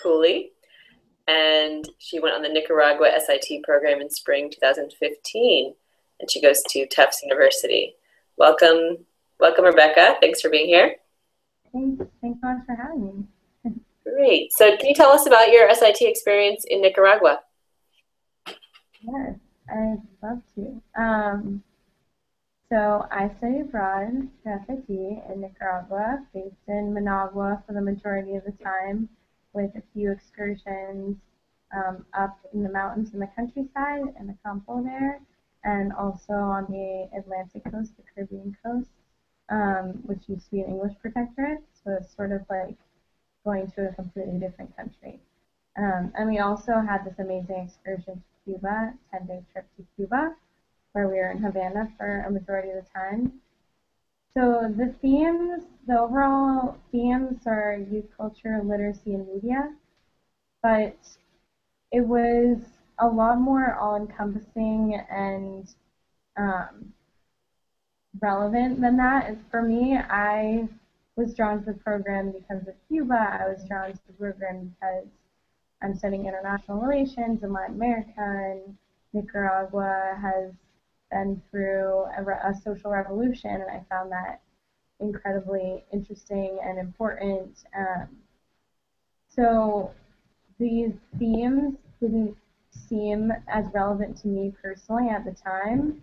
Cooley, and she went on the Nicaragua SIT program in spring 2015, and she goes to Tufts University. Welcome, Rebecca. Thanks for being here. Thanks so much for having me. Great. So can you tell us about your SIT experience in Nicaragua? Yes, I'd love to. So I studied abroad for SIT in Nicaragua, based in Managua for the majority of the time, with a few excursions up in the mountains in the countryside and the Campo there, and also on the Atlantic coast, the Caribbean coast, which used to be an English protectorate, so it's sort of like going to a completely different country. And we also had this amazing excursion to Cuba, 10-day trip to Cuba, where we were in Havana for a majority of the time. So the overall themes are youth culture, literacy, and media, but it was a lot more all-encompassing and relevant than that. And for me, I was drawn to the program because of Cuba. I was drawn to the program because I'm studying international relations in Latin America, and Nicaragua has been through a social revolution, and I found that incredibly interesting and important. So these themes didn't seem as relevant to me personally at the time,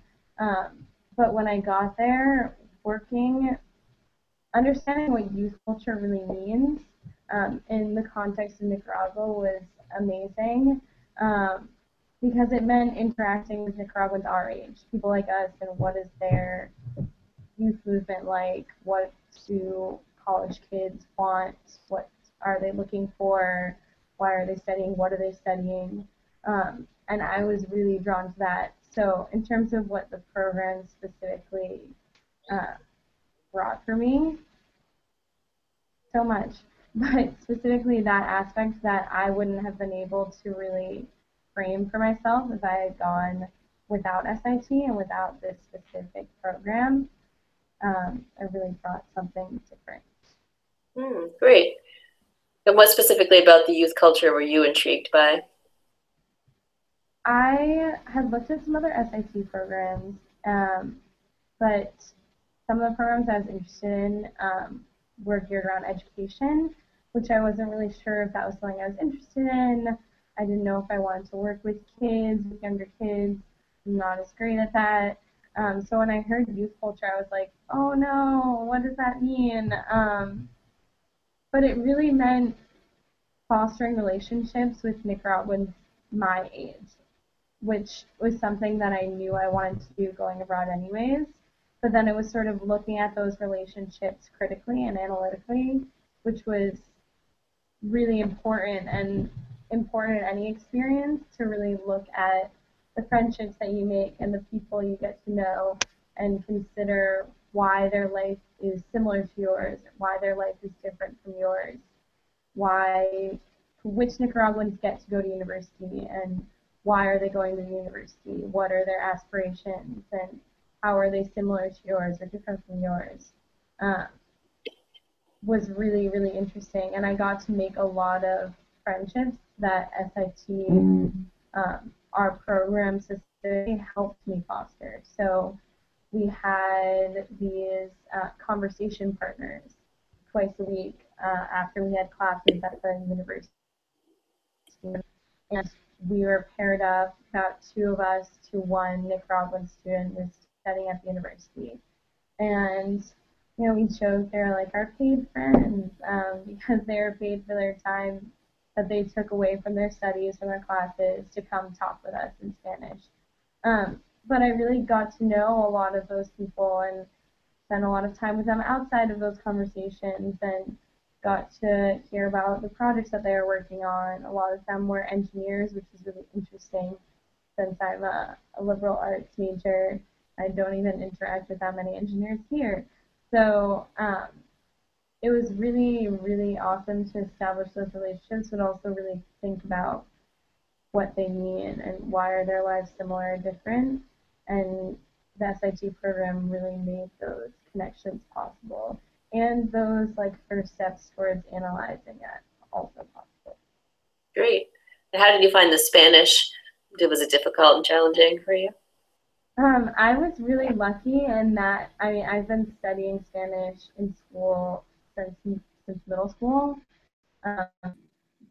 but when I got there, understanding what youth culture really means in the context of Nicaragua was amazing, because it meant interacting with Nicaraguans our age, people like us, and what is their youth movement like, what do college kids want, what are they looking for, why are they studying, what are they studying, and I was really drawn to that. So in terms of what the program specifically brought for me, so much, but specifically that aspect that I wouldn't have been able to really frame for myself if I had gone without SIT and without this specific program. It really brought something different. Great. And what specifically about the youth culture were you intrigued by? I had looked at some other SIT programs, but some of the programs I was interested in were geared around education, which I wasn't really sure if that was something I was interested in. I didn't know if I wanted to work with kids, with younger kids. I'm not as great at that. So when I heard youth culture, I was like, oh no, what does that mean? But it really meant fostering relationships with Nicaraguans my age, which was something that I knew I wanted to do going abroad anyways. But then it was sort of looking at those relationships critically and analytically, which was really important and important in any experience, to really look at the friendships that you make and the people you get to know and consider why their life is similar to yours, why their life is different from yours, which Nicaraguans get to go to university, and why are they going to the university, what are their aspirations, and how are they similar to yours or different from yours, was really, really interesting. And I got to make a lot of friendships that SIT, our program specifically, helped me foster. So we had these conversation partners twice a week after we had classes at the university. And we were paired up, about two of us to one Nicaraguan student who's studying at the university. And we joke they're like our paid friends, because they were paid for their time that they took away from their studies, from their classes, to come talk with us in Spanish. But I really got to know a lot of those people and spent a lot of time with them outside of those conversations, and got to hear about the projects that they were working on. A lot of them were engineers, which was really interesting since I'm a liberal arts major. I don't even interact with that many engineers here. So it was really, really awesome to establish those relationships, but also really think about what they mean and why are their lives similar or different. And the SIT program really made those connections possible, and those first steps towards analyzing it also possible. Great. And how did you find the Spanish? Was it difficult and challenging for you? I was really lucky in that, I mean, I've been studying Spanish in school since middle school, um,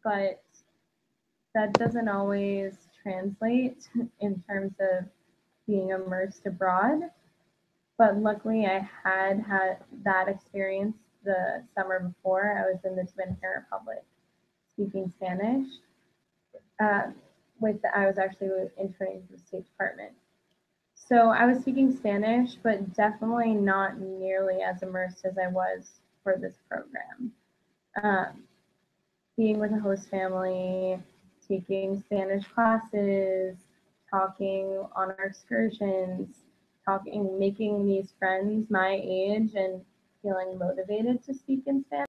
but that doesn't always translate in terms of being immersed abroad. But luckily, I had that experience the summer before. I was in the Dominican Republic speaking Spanish. Uh, I was actually interning for the State Department. So I was speaking Spanish, but definitely not nearly as immersed as I was for this program. Um, Being with a host family, taking Spanish classes, talking on our excursions, talking, making these friends my age and feeling motivated to speak in Spanish